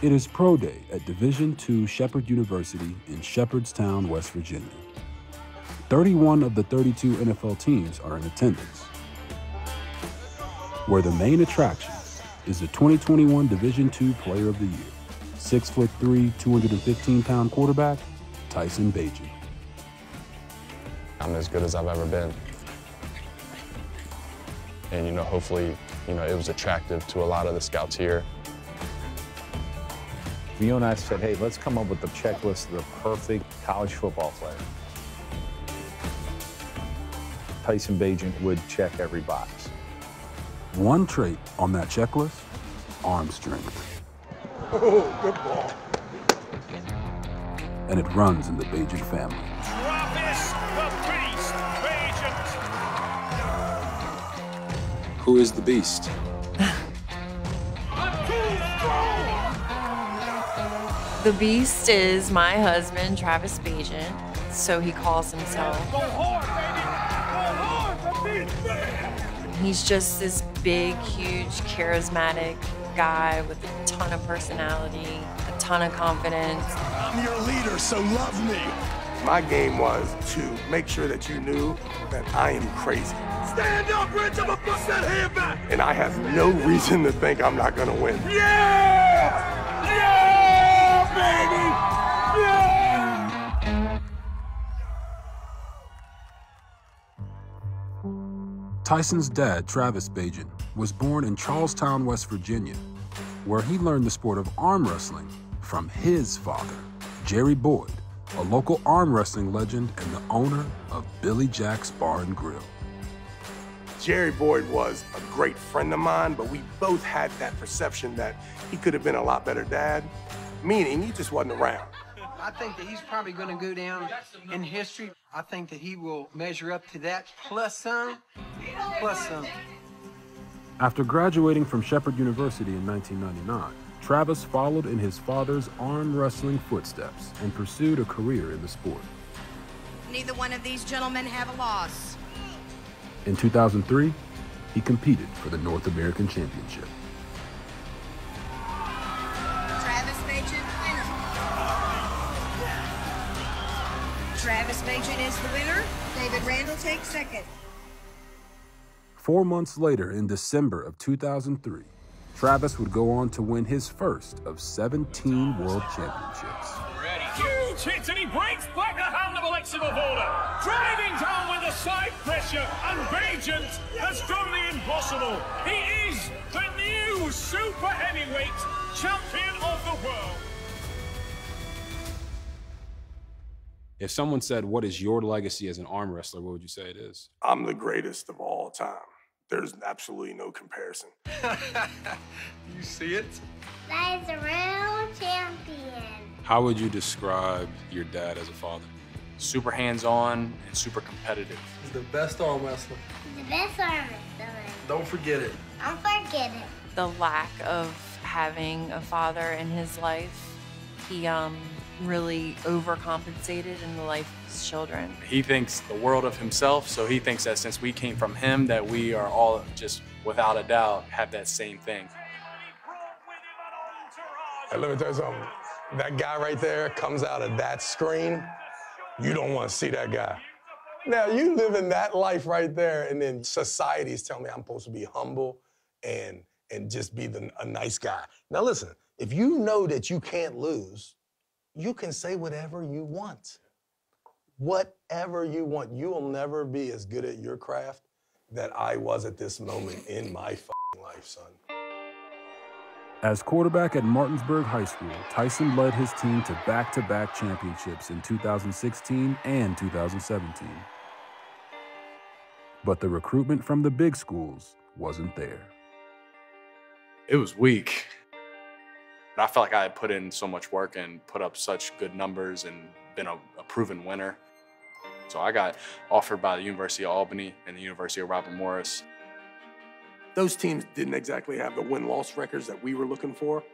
It is Pro Day at Division II Shepherd University in Shepherdstown, West Virginia. 31 of the 32 NFL teams are in attendance, where the main attraction is the 2021 Division II Player of the Year, 6'3", 215-pound quarterback, Tyson Bagent. I'm as good as I've ever been. And, hopefully, it was attractive to a lot of the scouts here. You and I said, hey, let's come up with the checklist of the perfect college football player. Tyson Bagent would check every box. One trait on that checklist, arm strength. Oh, good ball. And it runs in the Bagent family. Travis the Beast Bagent. Who is the Beast? The Beast is my husband, Travis Bagent, so he calls himself. Go hard, baby! Go hard, He's just this big, huge, charismatic guy with a ton of personality, a ton of confidence. I'm your leader, so love me. My game was to make sure that you knew that I am crazy. Stand up, Rich, I'm gonna bust that hand back. And I have no reason to think I'm not gonna win. Yeah! Yeah, baby! Yeah! Tyson's dad, Travis Bagent, was born in Charlestown, West Virginia, where he learned the sport of arm wrestling from his father, Jerry Boyd, a local arm wrestling legend and the owner of Billy Jack's Bar and Grill. Jerry Boyd was a great friend of mine, but we both had that perception that he could have been a lot better dad, meaning he just wasn't around. I think that he's probably going to go down in history. I think that he will measure up to that, plus some, plus some. After graduating from Shepherd University in 1999, Travis followed in his father's arm wrestling footsteps and pursued a career in the sport. Neither one of these gentlemen have a loss. In 2003, he competed for the North American Championship. Travis Bagent, winner. Travis Bagent is the winner. David Randall takes second. 4 months later, in December of 2003, Travis would go on to win his first of 17 World Championships. Huge hit, and he breaks back the hand of Alexi Mavola. Driving down with the side pressure, and Bagent has done the impossible. He is the new super heavyweight champion of the world. If someone said, what is your legacy as an arm wrestler, what would you say it is? I'm the greatest of all time. There's absolutely no comparison. You see it? That is a real champion. How would you describe your dad as a father? Super hands-on and super competitive. He's the best arm wrestler. The best arm wrestler. Don't forget it. Don't forget it. The lack of having a father in his life, he really overcompensated in the life of his children. He thinks the world of himself, so he thinks that since we came from him, that we are all just, without a doubt, have that same thing. Hey, let me tell you something. That guy right there comes out of that screen, you don't want to see that guy. Now, you live in that life right there, and then society's telling me I'm supposed to be humble and just be a nice guy. Now, listen, if you know that you can't lose, you can say whatever you want. Whatever you want. You will never be as good at your craft that I was at this moment in my f***ing life, son. As quarterback at Martinsburg High School, Tyson led his team to back-to-back championships in 2016 and 2017. But the recruitment from the big schools wasn't there. It was weak. I felt like I had put in so much work and put up such good numbers and been a proven winner. So I got offered by the University of Albany and the University of Robert Morris. Those teams didn't exactly have the win-loss records that we were looking for.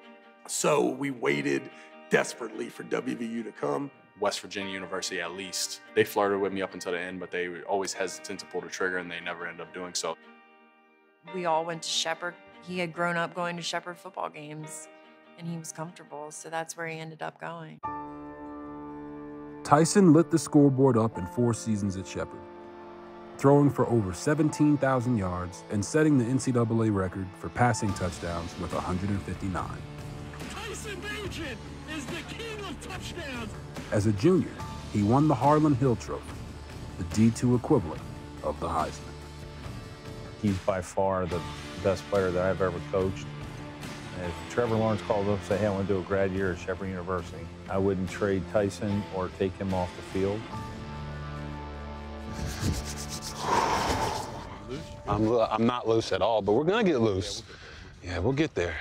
So we waited desperately for WVU to come. West Virginia University, at least. They flirted with me up until the end, but they were always hesitant to pull the trigger, and they never ended up doing so. We all went to Shepherd. He had grown up going to Shepherd football games, and he was comfortable. So that's where he ended up going. Tyson lit the scoreboard up in 4 seasons at Shepherd, throwing for over 17,000 yards and setting the NCAA record for passing touchdowns with 159. Tyson Bagent is the king of touchdowns. As a junior, he won the Harlan Hill Trophy, the D2 equivalent of the Heisman. He's by far the best player that I've ever coached. And if Trevor Lawrence called up and said, hey, I want to do a grad year at Shepherd University, I wouldn't trade Tyson or take him off the field. I'm not loose at all, but we're gonna get loose. Yeah, we'll get there.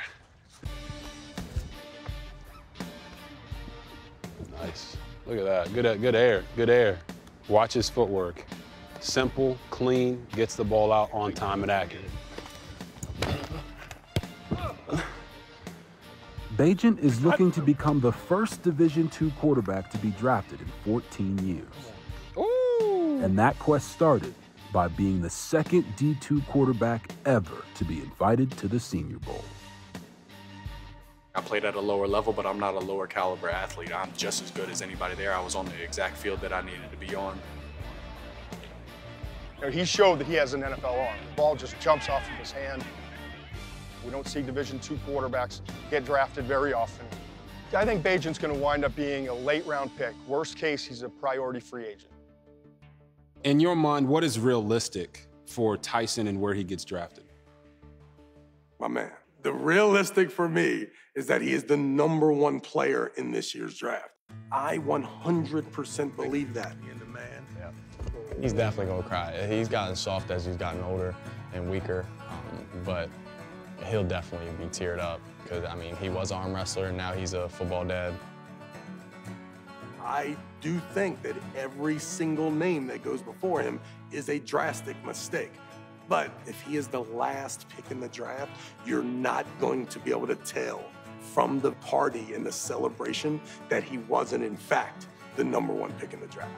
Nice. Look at that. Good air. Good air. Watch his footwork. Simple, clean, gets the ball out on time and accurate. Bagent is looking to become the first Division II quarterback to be drafted in 14 years. Ooh. And that quest started by being the second D2 quarterback ever to be invited to the Senior Bowl. I played at a lower level, but I'm not a lower caliber athlete. I'm just as good as anybody there. I was on the exact field that I needed to be on. You know, he showed that he has an NFL arm. The ball just jumps off of his hand. We don't see Division II quarterbacks get drafted very often. I think Bagent's going to wind up being a late-round pick. Worst case, he's a priority free agent. In your mind, what is realistic for Tyson and where he gets drafted? My man, the realistic for me is that he is the #1 player in this year's draft. I 100% believe that. He's definitely gonna cry. He's gotten soft as he's gotten older and weaker, but he'll definitely be teared up because, I mean, he was an arm wrestler and now he's a football dad. I do think that every single name that goes before him is a drastic mistake. But if he is the last pick in the draft, you're not going to be able to tell from the party and the celebration that he wasn't, in fact, the #1 pick in the draft.